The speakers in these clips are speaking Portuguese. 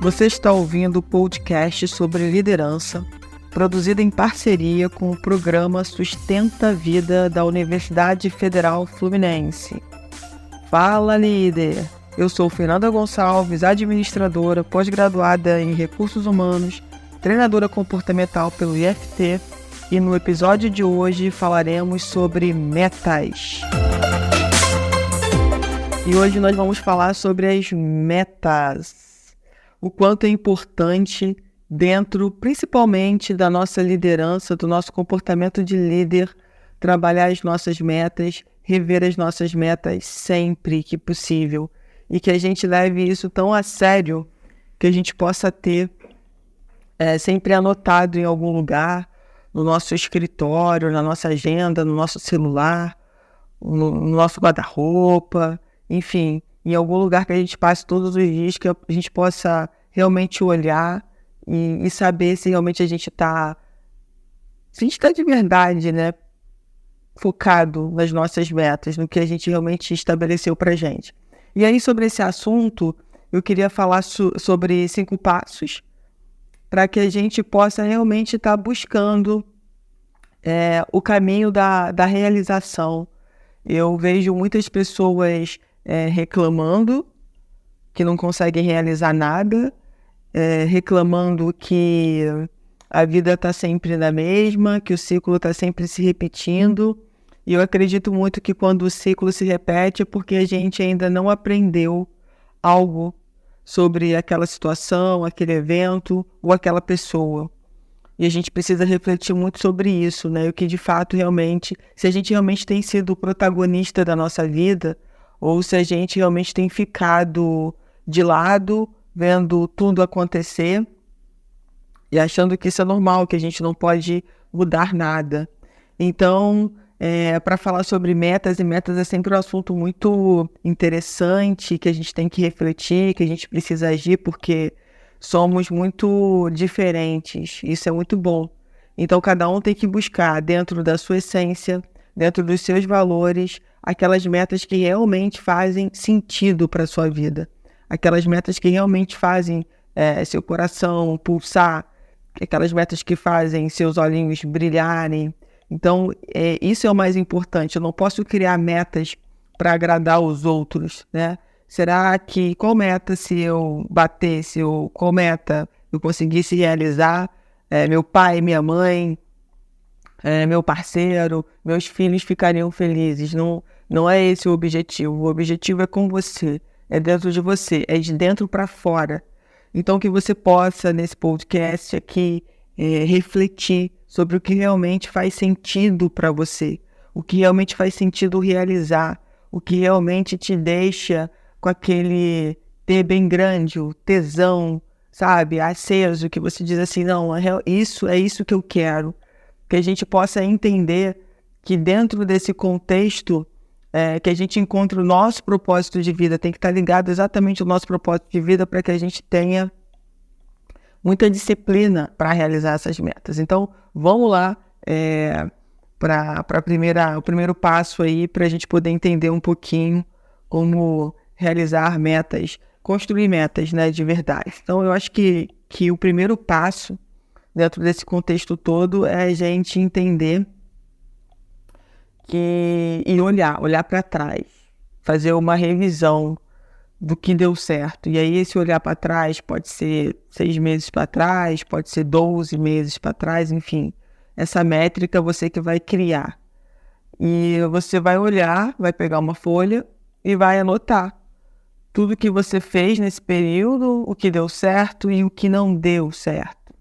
Você está ouvindo o podcast sobre liderança, produzido em parceria com o programa Sustenta a Vida da Universidade Federal Fluminense. Fala, líder! Eu sou Fernanda Gonçalves, administradora, pós-graduada em Recursos Humanos, treinadora comportamental pelo IFT, e no episódio de hoje falaremos sobre metas. E hoje nós vamos falar sobre as metas. O quanto é importante dentro, principalmente da nossa liderança, do nosso comportamento de líder, trabalhar as nossas metas, rever as nossas metas sempre que possível. E que a gente leve isso tão a sério que a gente possa ter sempre anotado em algum lugar, no nosso escritório, na nossa agenda, no nosso celular, no nosso guarda-roupa, enfim, em algum lugar que a gente passe todos os dias, que a gente possa realmente olhar e saber se realmente a gente está de verdade, né, focado nas nossas metas, no que a gente realmente estabeleceu para a gente. E aí, sobre esse assunto, eu queria falar sobre 5 passos para que a gente possa realmente estar buscando o caminho da realização. Eu vejo muitas pessoas reclamando que não conseguem realizar nada, reclamando que a vida está sempre na mesma, que o ciclo está sempre se repetindo. E eu acredito muito que quando o ciclo se repete é porque a gente ainda não aprendeu algo sobre aquela situação, aquele evento ou aquela pessoa. E a gente precisa refletir muito sobre isso, né? O que de fato realmente, se a gente realmente tem sido o protagonista da nossa vida, ou se a gente realmente tem ficado de lado, vendo tudo acontecer e achando que isso é normal, que a gente não pode mudar nada. Então, para falar sobre metas, e metas é sempre um assunto muito interessante, que a gente tem que refletir, que a gente precisa agir, porque somos muito diferentes, isso é muito bom. Então, cada um tem que buscar dentro da sua essência, dentro dos seus valores, aquelas metas que realmente fazem sentido para a sua vida. Aquelas metas que realmente fazem seu coração pulsar, aquelas metas que fazem seus olhinhos brilharem. Então, isso é o mais importante. Eu não posso criar metas para agradar os outros, né? Será que qual meta se eu batesse, ou qual meta eu conseguisse realizar, meu pai, minha mãe, meu parceiro, meus filhos ficariam felizes? Não é esse o objetivo. O objetivo é com você, é dentro de você, é de dentro para fora. Então, que você possa, nesse podcast aqui, refletir sobre o que realmente faz sentido para você, o que realmente faz sentido realizar, o que realmente te deixa com aquele ter bem grande, o tesão, sabe, aceso, que você diz assim, não, isso é isso que eu quero. Que a gente possa entender que dentro desse contexto, que a gente encontra o nosso propósito de vida, tem que estar ligado exatamente ao nosso propósito de vida para que a gente tenha muita disciplina para realizar essas metas. Então, vamos lá para o primeiro passo aí, para a gente poder entender um pouquinho como realizar metas, construir metas, né, de verdade. Então, eu acho que o primeiro passo dentro desse contexto todo é a gente entender e olhar para trás, fazer uma revisão do que deu certo. E aí esse olhar para trás pode ser 6 meses para trás, pode ser 12 meses para trás, enfim. Essa métrica você que vai criar. E você vai olhar, vai pegar uma folha e vai anotar tudo que você fez nesse período, o que deu certo e o que não deu certo.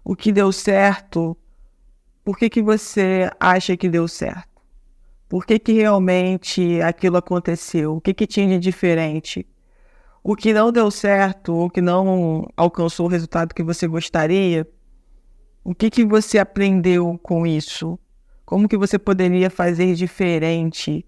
O que deu certo, por que você acha que deu certo? Por que realmente aquilo aconteceu? O que tinha de diferente? O que não deu certo, o que não alcançou o resultado que você gostaria, o que você aprendeu com isso? Como que você poderia fazer diferente?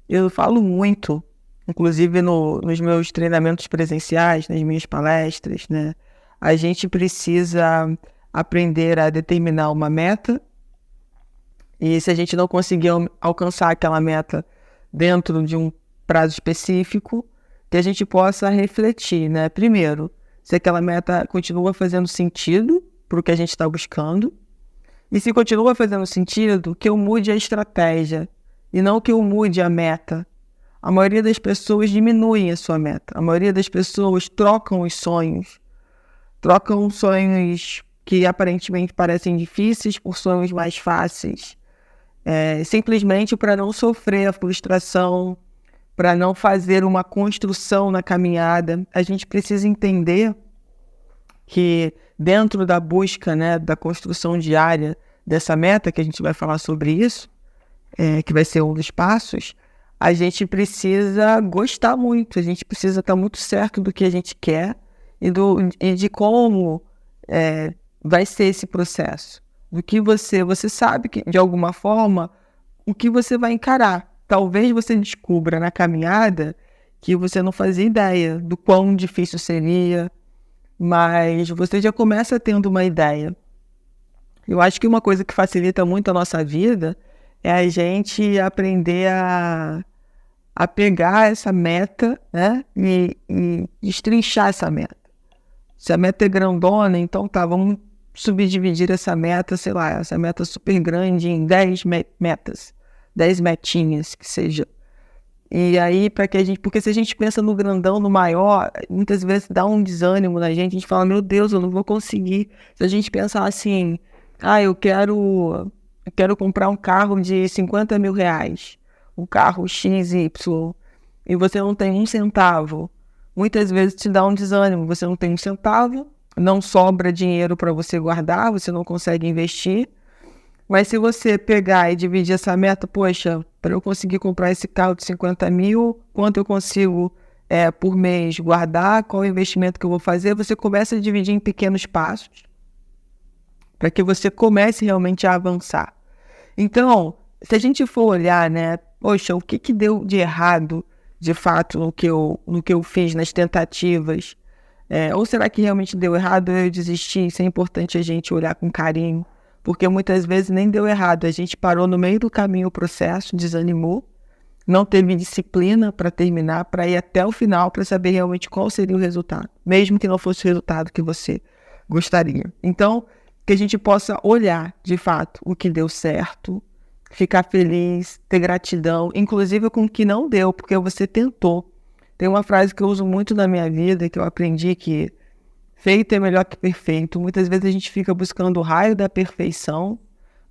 Eu falo muito, inclusive nos meus treinamentos presenciais, nas minhas palestras, né? A gente precisa aprender a determinar uma meta. E se a gente não conseguir alcançar aquela meta dentro de um prazo específico, que a gente possa refletir, né? Primeiro, se aquela meta continua fazendo sentido para o que a gente está buscando. E se continua fazendo sentido, que eu mude a estratégia e não que eu mude a meta. A maioria das pessoas diminuem a sua meta. A maioria das pessoas trocam os sonhos. Trocam sonhos que aparentemente parecem difíceis por sonhos mais fáceis. Simplesmente para não sofrer a frustração, para não fazer uma construção na caminhada. A gente precisa entender que dentro da busca, né, da construção diária dessa meta, que a gente vai falar sobre isso, que vai ser um dos passos, a gente precisa gostar muito, a gente precisa estar muito certo do que a gente quer e de como vai ser esse processo. Do que você sabe que, de alguma forma, o que você vai encarar. Talvez você descubra na caminhada que você não fazia ideia do quão difícil seria, mas você já começa tendo uma ideia. Eu acho que uma coisa que facilita muito a nossa vida é a gente aprender a pegar essa meta, né, e destrinchar essa meta. Se a meta é grandona, então vamos subdividir essa meta, sei lá, essa meta super grande em 10 metas, 10 metinhas, que seja. E aí, porque se a gente pensa no grandão, no maior, muitas vezes dá um desânimo na gente, a gente fala, meu Deus, eu não vou conseguir. Se a gente pensar assim, eu quero comprar um carro de 50 mil reais, um carro XY, e você não tem um centavo, muitas vezes te dá um desânimo, você não tem um centavo, não sobra dinheiro para você guardar, você não consegue investir. Mas se você pegar e dividir essa meta, poxa, para eu conseguir comprar esse carro de 50 mil, quanto eu consigo por mês guardar, qual o investimento que eu vou fazer, você começa a dividir em pequenos passos, para que você comece realmente a avançar. Então, se a gente for olhar, né, poxa, o que deu de errado, de fato, no que eu fiz, nas tentativas, ou será que realmente deu errado, eu desisti? Isso é importante a gente olhar com carinho, porque muitas vezes nem deu errado, a gente parou no meio do caminho o processo, desanimou, não teve disciplina para terminar, para ir até o final, para saber realmente qual seria o resultado, mesmo que não fosse o resultado que você gostaria. Então, que a gente possa olhar, de fato, o que deu certo, ficar feliz, ter gratidão, inclusive com o que não deu, porque você tentou. Tem uma frase que eu uso muito na minha vida, que eu aprendi que feito é melhor que perfeito. Muitas vezes a gente fica buscando o raio da perfeição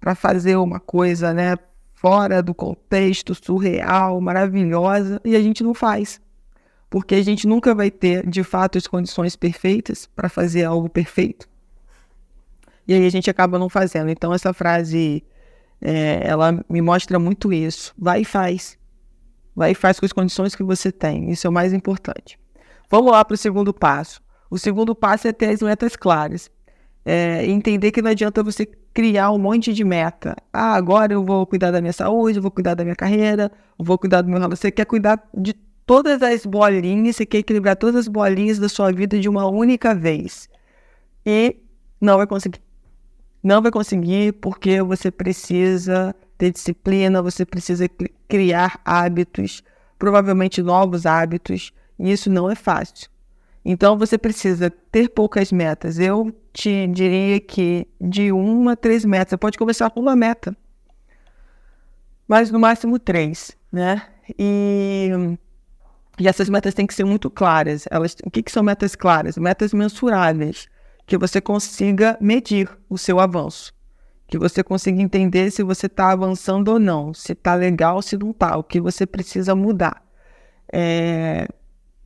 para fazer uma coisa, né, fora do contexto, surreal, maravilhosa, e a gente não faz. Porque a gente nunca vai ter, de fato, as condições perfeitas para fazer algo perfeito. E aí a gente acaba não fazendo. Então essa frase, ela me mostra muito isso. Vai e faz. Vai e faz com as condições que você tem. Isso é o mais importante. Vamos lá para o segundo passo. O segundo passo é ter as metas claras. Entender que não adianta você criar um monte de meta. Agora eu vou cuidar da minha saúde, eu vou cuidar da minha carreira, eu vou cuidar do meu relacionamento. Você quer cuidar de todas as bolinhas, você quer equilibrar todas as bolinhas da sua vida de uma única vez. E não vai conseguir. Não vai conseguir porque você precisa ter disciplina, você precisa criar hábitos, provavelmente novos hábitos, e isso não é fácil. Então você precisa ter poucas metas. Eu te diria que de 1 a 3 metas, você pode começar com uma meta, mas no máximo 3, né? E essas metas têm que ser muito claras. O que são metas claras? Metas mensuráveis, que você consiga medir o seu avanço, que você consiga entender se você está avançando ou não, se está legal, se não está, o que você precisa mudar.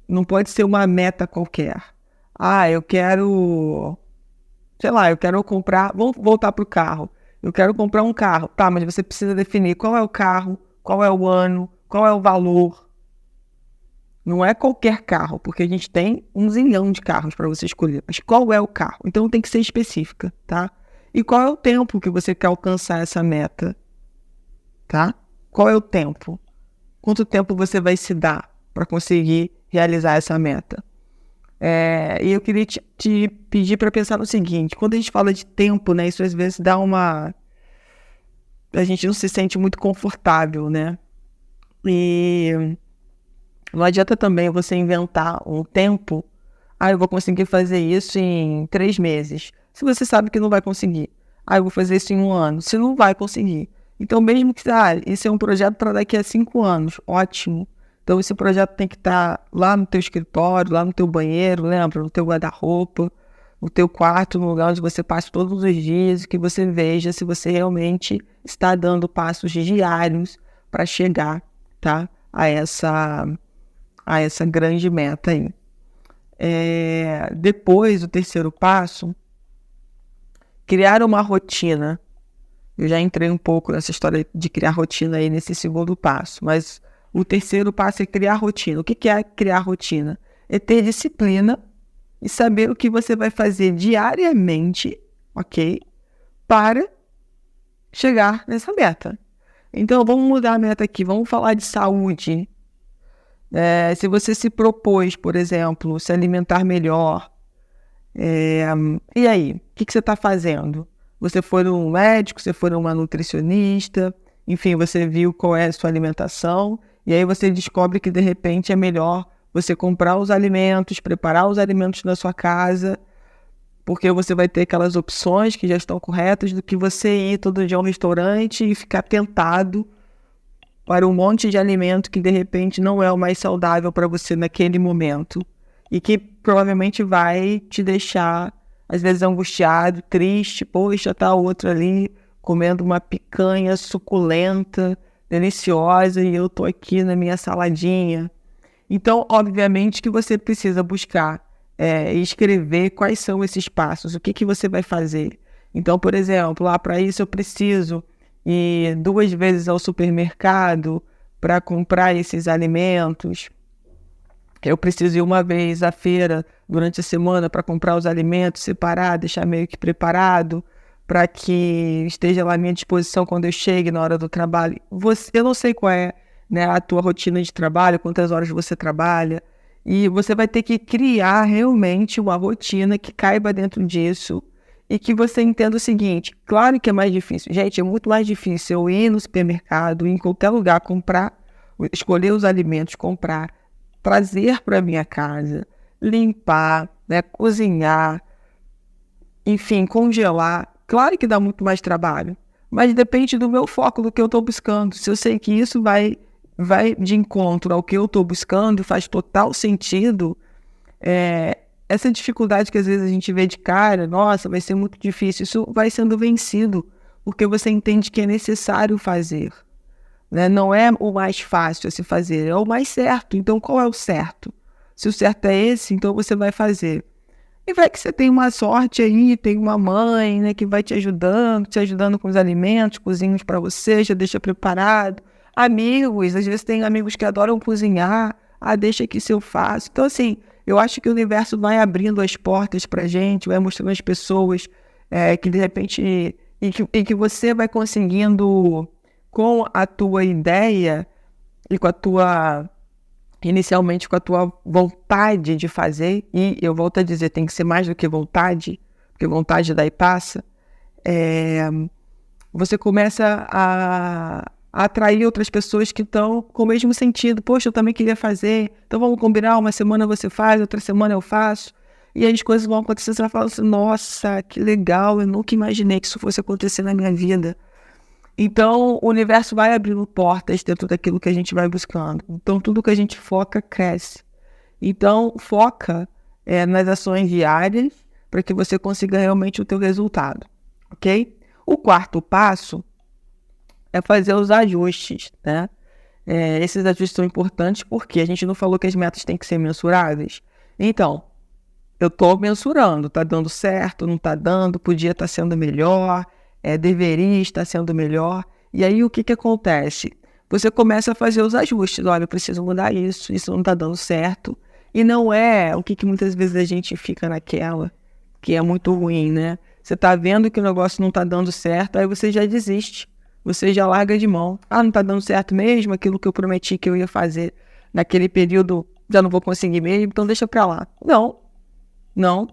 Não pode ser uma meta qualquer. Eu quero, sei lá, eu quero comprar, vamos voltar para o carro, eu quero comprar um carro, tá, mas você precisa definir qual é o carro, qual é o ano, qual é o valor. Não é qualquer carro, porque a gente tem 1 zilhão de carros para você escolher. Mas qual é o carro? Então tem que ser específica, tá? E qual é o tempo que você quer alcançar essa meta, tá? Qual é o tempo? Quanto tempo você vai se dar para conseguir realizar essa meta? E eu queria te pedir para pensar no seguinte, quando a gente fala de tempo, né, isso às vezes dá a gente não se sente muito confortável, né? E não adianta também você inventar um tempo Eu vou conseguir fazer isso em 3 meses. Se você sabe que não vai conseguir. Eu vou fazer isso em 1 ano. Você não vai conseguir. Então, mesmo que, isso é um projeto para daqui a 5 anos. Ótimo. Então, esse projeto tem que estar lá no teu escritório, lá no teu banheiro, lembra? No teu guarda-roupa, no teu quarto, no lugar onde você passa todos os dias, que você veja se você realmente está dando passos diários para chegar, tá? A essa grande meta aí. Depois, o terceiro passo, criar uma rotina. Eu já entrei um pouco nessa história de criar rotina aí nesse segundo passo, mas o terceiro passo é criar rotina. O que é criar rotina? É ter disciplina e saber o que você vai fazer diariamente, ok? Para chegar nessa meta. Então, vamos mudar a meta aqui, vamos falar de saúde. Se você se propôs, por exemplo, se alimentar melhor, e aí? O que você está fazendo? Você foi num médico, você foi numa nutricionista, enfim, você viu qual é a sua alimentação, e aí você descobre que de repente é melhor você comprar os alimentos, preparar os alimentos na sua casa, porque você vai ter aquelas opções que já estão corretas, do que você ir todo dia a um restaurante e ficar tentado para um monte de alimento que de repente não é o mais saudável para você naquele momento e que provavelmente vai te deixar às vezes angustiado, triste. Poxa, tá outro ali comendo uma picanha suculenta, deliciosa, e eu tô aqui na minha saladinha. Então, obviamente que você precisa buscar e escrever quais são esses passos, o que você vai fazer. Então, por exemplo, para isso eu preciso ir 2 vezes ao supermercado para comprar esses alimentos. Eu preciso ir 1 vez à feira durante a semana para comprar os alimentos, separar, deixar meio que preparado, para que esteja lá à minha disposição quando eu chegue na hora do trabalho. Eu não sei qual é, né, a tua rotina de trabalho, quantas horas você trabalha, e você vai ter que criar realmente uma rotina que caiba dentro disso e que você entenda o seguinte: claro que é mais difícil. Gente, é muito mais difícil eu ir no supermercado, ir em qualquer lugar, comprar, escolher os alimentos, comprar, trazer para minha casa, limpar, né, cozinhar, enfim, congelar. Claro que dá muito mais trabalho, mas depende do meu foco, do que eu estou buscando. Se eu sei que isso vai de encontro ao que eu estou buscando, faz total sentido, essa dificuldade que às vezes a gente vê de cara, nossa, vai ser muito difícil, isso vai sendo vencido, porque você entende que é necessário fazer. Né? Não é o mais fácil a se fazer, é o mais certo. Então, qual é o certo? Se o certo é esse, então você vai fazer. E vai que você tem uma sorte aí, tem uma mãe, né, que vai te ajudando com os alimentos, cozinham para você, já deixa preparado. Amigos, às vezes tem amigos que adoram cozinhar, deixa aqui se eu faço. Então, assim, eu acho que o universo vai abrindo as portas pra gente, vai mostrando as pessoas que de repente, e que você vai conseguindo, com a tua ideia e inicialmente com a tua vontade de fazer, e eu volto a dizer, tem que ser mais do que vontade, porque vontade daí passa, você começa a atrair outras pessoas que estão com o mesmo sentido. Poxa, eu também queria fazer, então vamos combinar, 1 semana você faz, outra semana eu faço, e aí as coisas vão acontecer, você vai falar assim: nossa, que legal, eu nunca imaginei que isso fosse acontecer na minha vida. Então, o universo vai abrindo portas dentro daquilo que a gente vai buscando. Então, tudo que a gente foca, cresce. Então, foca nas ações diárias para que você consiga realmente o teu resultado, ok? O 4º passo é fazer os ajustes, né? Esses ajustes são importantes porque a gente não falou que as metas têm que ser mensuráveis. Então, eu estou mensurando, está dando certo, não está dando, podia estar sendo melhor, deveria estar sendo melhor. E aí o que acontece? Você começa a fazer os ajustes. Olha, eu preciso mudar isso não está dando certo. E não é o que muitas vezes a gente fica naquela, que é muito ruim, né? Você está vendo que o negócio não está dando certo, aí você já desiste, você já larga de mão. Não está dando certo mesmo, aquilo que eu prometi que eu ia fazer naquele período, já não vou conseguir mesmo, então deixa para lá. Não.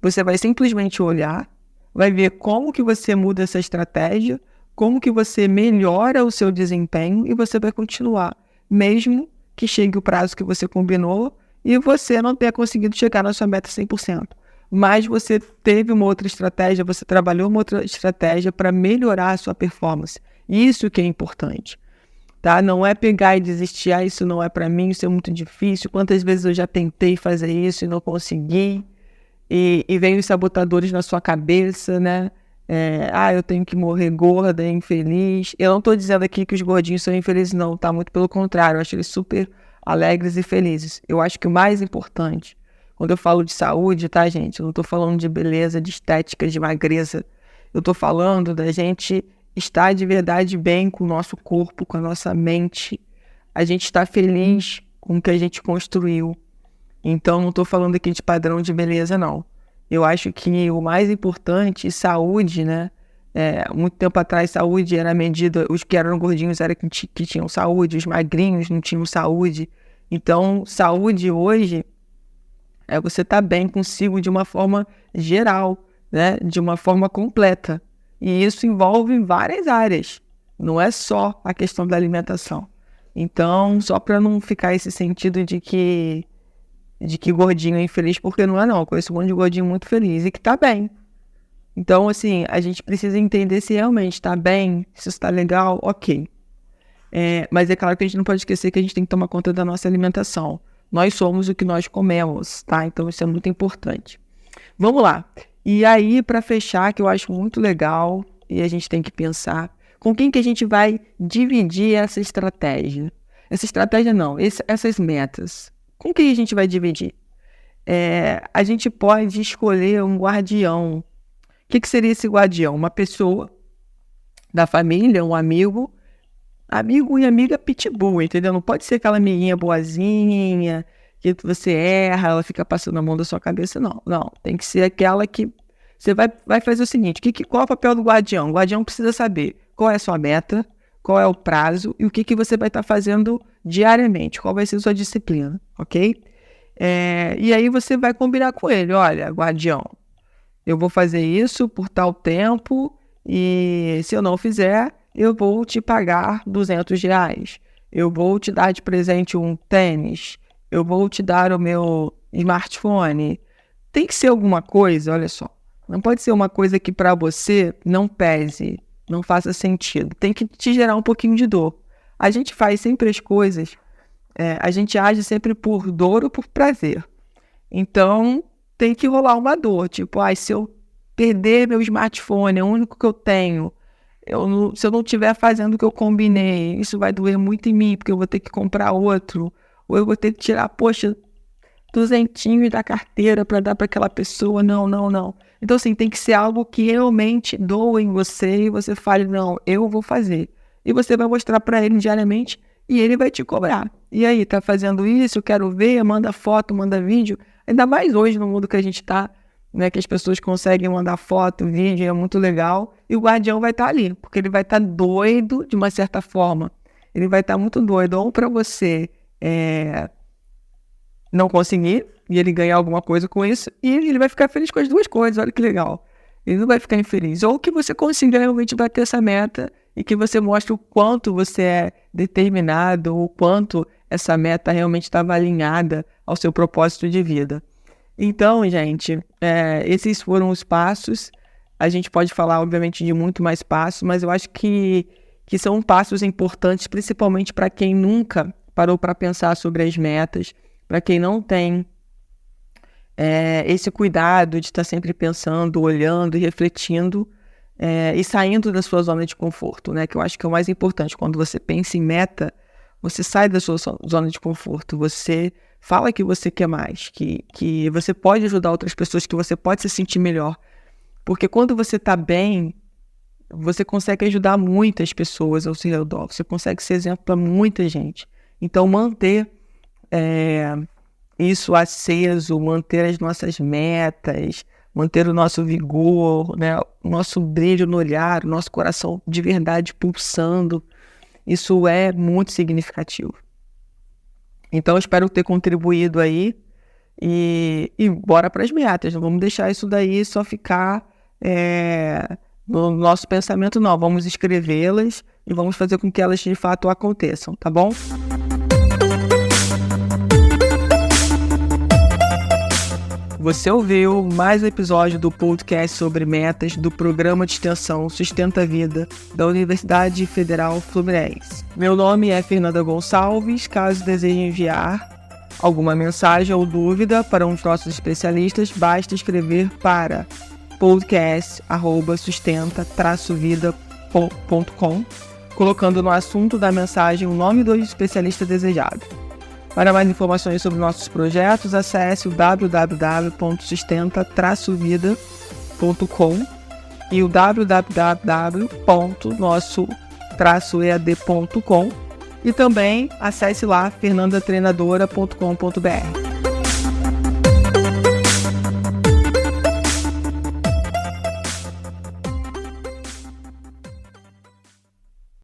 Você vai simplesmente olhar, vai ver como que você muda essa estratégia, como que você melhora o seu desempenho, e você vai continuar, mesmo que chegue o prazo que você combinou e você não tenha conseguido chegar na sua meta 100%. Mas você teve uma outra estratégia, você trabalhou uma outra estratégia para melhorar a sua performance. Isso que é importante, tá? Não é pegar e desistir, isso não é para mim, isso é muito difícil. Quantas vezes eu já tentei fazer isso e não consegui? E vem os sabotadores na sua cabeça, né? Eu tenho que morrer gorda, infeliz. Eu não estou dizendo aqui que os gordinhos são infelizes, não, tá? Muito pelo contrário, eu acho eles super alegres e felizes. Eu acho que o mais importante, quando eu falo de saúde, tá, gente? Eu não estou falando de beleza, de estética, de magreza. Eu estou falando da gente estar de verdade bem com o nosso corpo, com a nossa mente. A gente está feliz com o que a gente construiu. Então, não estou falando aqui de padrão de beleza, não. Eu acho que o mais importante, saúde, né? Muito tempo atrás, saúde era medida, os que eram gordinhos eram que tinham saúde, os magrinhos não tinham saúde. Então, saúde hoje é você estar bem consigo de uma forma geral, né? De uma forma completa. E isso envolve várias áreas, não é só a questão da alimentação. Então, só para não ficar esse sentido de que gordinho é infeliz, porque não é não. Eu conheço um monte de gordinho muito feliz e que tá bem. Então, assim, a gente precisa entender se realmente tá bem, se isso tá legal, ok. Mas é claro que a gente não pode esquecer que a gente tem que tomar conta da nossa alimentação. Nós somos o que nós comemos, tá? Então, isso é muito importante. Vamos lá. E aí, para fechar, que eu acho muito legal, e a gente tem que pensar, com quem que a gente vai dividir essa estratégia? Essa estratégia não, essas metas. Com quem a gente vai dividir? A gente pode escolher um guardião. O que seria esse guardião? Uma pessoa da família, um amigo e amiga pitbull, entendeu? Não pode ser aquela amiguinha boazinha, que você erra, ela fica passando a mão da sua cabeça, não. Não, tem que ser aquela que você vai fazer o seguinte, qual é o papel do guardião? O guardião precisa saber qual é a sua meta, qual é o prazo e o que você vai estar fazendo diariamente, qual vai ser a sua disciplina, ok? E aí você vai combinar com ele, olha, guardião, eu vou fazer isso por tal tempo e se eu não fizer, eu vou te pagar R$200, eu vou te dar de presente um tênis, eu vou te dar o meu smartphone. Tem que ser alguma coisa, olha só, não pode ser uma coisa que para você não pese, não faça sentido, tem que te gerar um pouquinho de dor. A gente faz sempre as coisas, a gente age sempre por dor ou por prazer. Então, tem que rolar uma dor, tipo, se eu perder meu smartphone, é o único que eu tenho, se eu não estiver fazendo o que eu combinei, isso vai doer muito em mim, porque eu vou ter que comprar outro, ou eu vou ter que tirar, poxa, R$200 da carteira para dar para aquela pessoa, não. Então, assim, tem que ser algo que realmente doa em você e você fale, não, eu vou fazer. E você vai mostrar para ele diariamente e ele vai te cobrar. E aí, tá fazendo isso? Eu quero ver, manda foto, manda vídeo. Ainda mais hoje no mundo que a gente tá, né, que as pessoas conseguem mandar foto, vídeo, é muito legal. E o guardião vai estar ali, porque ele vai estar doido de uma certa forma. Ele vai estar muito doido, ou para você não conseguir, e ele ganhar alguma coisa com isso, e ele vai ficar feliz com as duas coisas, olha que legal. Ele não vai ficar infeliz. Ou que você consiga realmente bater essa meta e que você mostre o quanto você é determinado, o quanto essa meta realmente estava alinhada ao seu propósito de vida. Então, gente, esses foram os passos. A gente pode falar, obviamente, de muito mais passos, mas eu acho que são passos importantes, principalmente para quem nunca parou para pensar sobre as metas, para quem não tem esse cuidado de estar sempre pensando, olhando e refletindo e saindo da sua zona de conforto, né? Que eu acho que é o mais importante. Quando você pensa em meta, você sai da sua zona de conforto, você fala que você quer mais, que você pode ajudar outras pessoas, que você pode se sentir melhor. Porque quando você está bem, você consegue ajudar muitas pessoas ao seu redor, você consegue ser exemplo para muita gente. Então, manter isso aceso, manter as nossas metas, manter o nosso vigor, né, o nosso brilho no olhar, o nosso coração de verdade pulsando, isso é muito significativo. Então, eu espero ter contribuído aí e bora para as metas. Não vamos deixar isso daí só ficar no nosso pensamento, não. Vamos escrevê-las e vamos fazer com que elas de fato aconteçam, tá bom? Você ouviu mais um episódio do podcast sobre metas do Programa de Extensão Sustenta a Vida da Universidade Federal Fluminense. Meu nome é Fernanda Gonçalves. Caso deseje enviar alguma mensagem ou dúvida para um de nossos especialistas, basta escrever para podcast@sustenta-vida.com, colocando no assunto da mensagem o nome do especialista desejado. Para mais informações sobre nossos projetos, acesse o www.sustenta-vida.com e o www.nosso-ead.com, e também acesse lá fernandatreinadora.com.br.